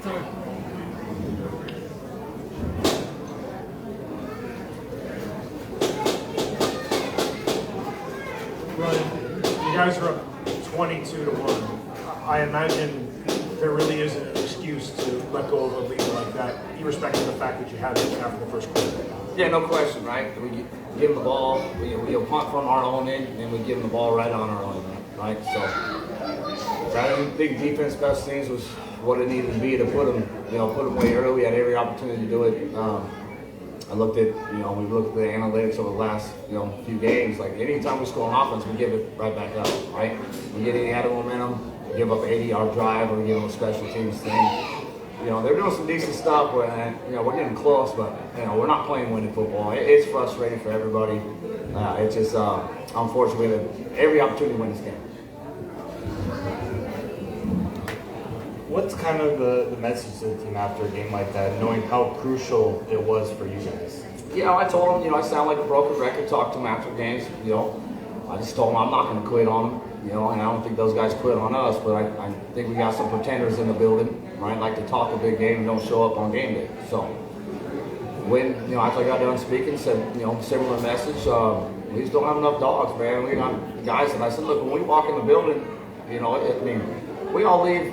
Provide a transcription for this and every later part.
You guys are up 22-1. I imagine there really isn't an excuse to let go of a lead like that, irrespective of the fact that you had it after the first quarter. Yeah, no question, right? We give them the ball, we punt from our own end, and we give them the ball right on our own end, right? So that big defense, special teams was what it needed to be to put them way early. We had every opportunity to do it. I looked at, we looked at the analytics over the last, few games. Like anytime we score on offense, we give it right back up, right? We get any added momentum, we give up an 80-yard drive, or we give them a special teams thing. They're doing some decent stuff, but we're getting close, but we're not playing winning football. It's frustrating for everybody. It's just unfortunately we have every opportunity to win this game. What's kind of the message to the team after a game like that, knowing how crucial it was for you guys? I told them, I sound like a broken record, talked to them after games, I just told them I'm not going to quit on them, and I don't think those guys quit on us, but I think we got some pretenders in the building, right? Like to talk a big game and don't show up on game day. So when, after I got done speaking, said, similar message, we just don't have enough dogs, man. We got guys, and I said, look, when we walk in the building, we all leave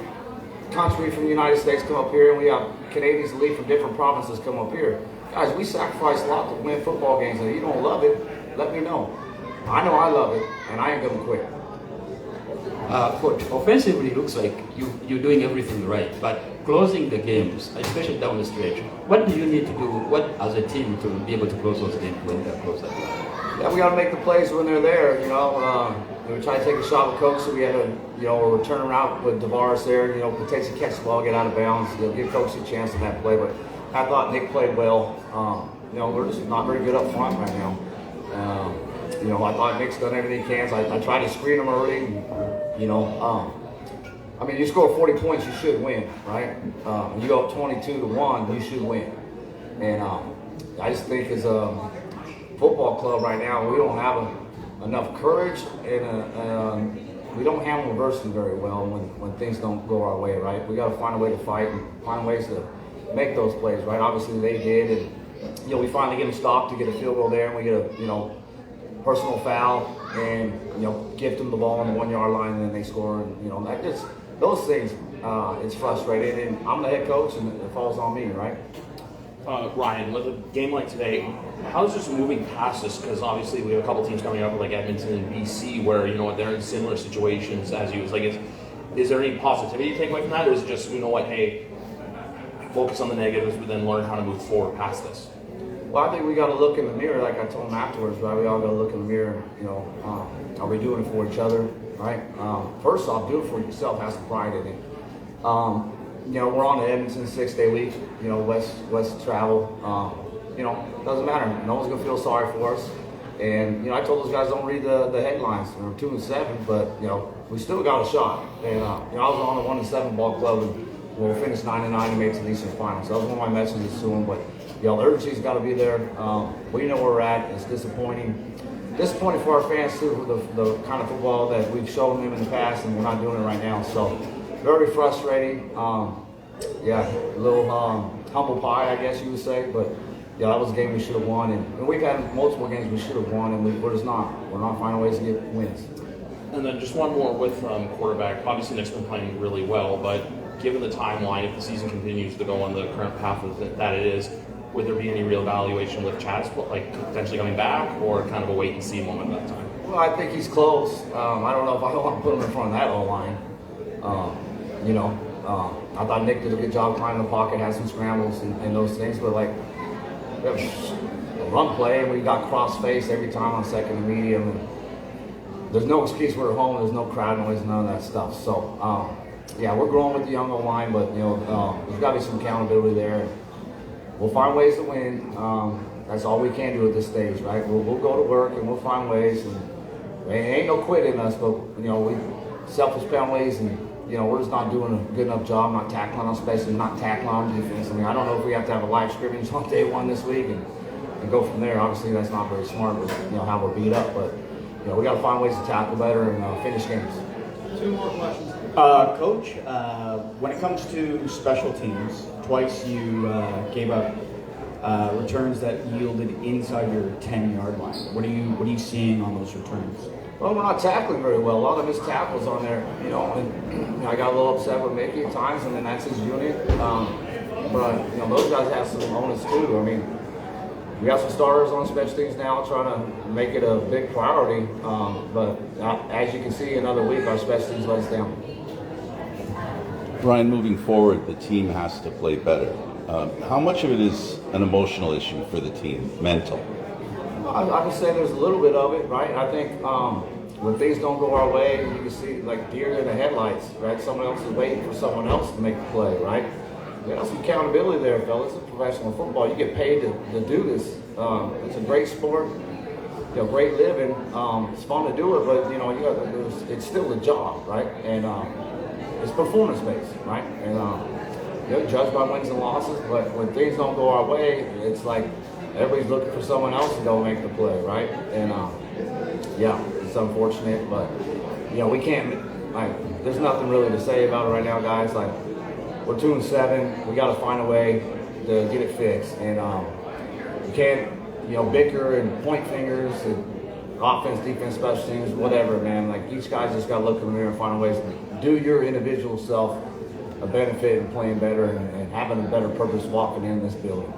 country from the United States come up here, and we have Canadians leave from different provinces come up here. Guys, we sacrifice a lot to win football games, and if you don't love it, let me know. I know I love it, and I ain't gonna quit. Coach, offensively, it looks like you're doing everything right, but closing the games, especially down the stretch, what do you need to do, as a team, to be able to close those games when they're close like that? Yeah, we got to make the plays when they're there. We try to take a shot with Coach, so we had a return around with DeVaris there. Potentially catch the ball, get out of bounds. Give Coach a chance in that play. But I thought Nick played well. We're just not very good up front right now. I thought Nick's done everything he can. So I tried to screen him early. You score 40 points, you should win, right? When you go up 22-1, you should win. And I just think as a football club right now, we don't have enough courage, and we don't handle adversity very well when things don't go our way, right? We got to find a way to fight and find ways to make those plays, right? Obviously they did, and we finally get them stopped to get a field goal there, and we get a personal foul, and gift them the ball on the 1 yard line, and then they score, and that just those things. It's frustrating, and I'm the head coach, and it falls on me, right? Ryan, with a game like today, how's just moving past this? Because obviously we have a couple teams coming up like Edmonton and BC where they're in similar situations as you. It's like, is there any positivity you take away from that, or is it just hey, focus on the negatives, but then learn how to move forward past this? Well, I think we got to look in the mirror, like I told them afterwards, right? We all got to look in the mirror. Are we doing it for each other, right? First off, do it for yourself. Have some pride in it. We're on the Edmonton 6-day week, west travel. Doesn't matter. No one's going to feel sorry for us. And, I told those guys don't read the headlines. We're 2-7, but, we still got a shot. And, I was on the 1-7 ball club, and we'll finish 9-9 and make it to the Eastern Final. So that was one of my messages to them. But, the urgency's got to be there. We know where we're at. It's disappointing. Disappointing for our fans, too, with the kind of football that we've shown them in the past, and we're not doing it right now. So, very frustrating. A little humble pie, I guess you would say. But that was a game we should have won, and we've had multiple games we should have won, and we're just not. We're not finding ways to get wins. And then just one more with quarterback. Obviously, Nick's been playing really well, but given the timeline, if the season continues to go on the current path that it is, would there be any real evaluation with Chad's potentially coming back, or kind of a wait and see moment at that time? Well, I think he's close. I don't know if I want to put him in front of that O-line. I thought Nick did a good job climbing the pocket, had some scrambles and those things, but we have a run play, and we got cross-face every time on second and medium. And there's no excuse we're at home. There's no crowd noise, none of that stuff. So, we're growing with the young O-line, but, there's got to be some accountability there. We'll find ways to win. That's all we can do at this stage, right? We'll go to work, and we'll find ways. And there ain't no quit in us, but, we selfish penalties, and, we're just not doing a good enough job, not tackling on space, and not tackling on defense. I don't know if we have to have a live scrimmage on day one this week and go from there. Obviously, that's not very smart with, how we're beat up. But, we got to find ways to tackle better and finish games. Two more questions. Coach, when it comes to special teams, twice you gave up returns that yielded inside your 10-yard line. What are you seeing on those returns? Well, we're not tackling very well. A lot of his tackles on there, and I got a little upset with Mickey at times, and then that's his unit. But those guys have some onus too. I mean, we got some starters on special teams now, trying to make it a big priority. But as you can see, another week our special teams let us down. Ryan, moving forward, the team has to play better. How much of it is an emotional issue for the team, mental? I would say there's a little bit of it, right? I think when things don't go our way, you can see like deer in the headlights, right? Someone else is waiting for someone else to make the play, right? There's some accountability there, fellas. It's professional football. You get paid to do this. It's a great sport, great living. It's fun to do it, but it's still a job, right? And it's performance based, right? And judged by wins and losses. But when things don't go our way, it's like everybody's looking for someone else to go make the play, right? And it's unfortunate, but we can't. There's nothing really to say about it right now, guys. Like, we're 2-7. We got to find a way to get it fixed, and you can't, bicker and point fingers and offense, defense, special teams, whatever, man. Like, each guy's just got to look in the mirror and find ways to do your individual self a benefit and playing better and having a better purpose walking in this building.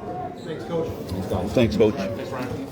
Thanks, Coach. Thanks, guys. Thanks, Coach. Thanks, Ryan.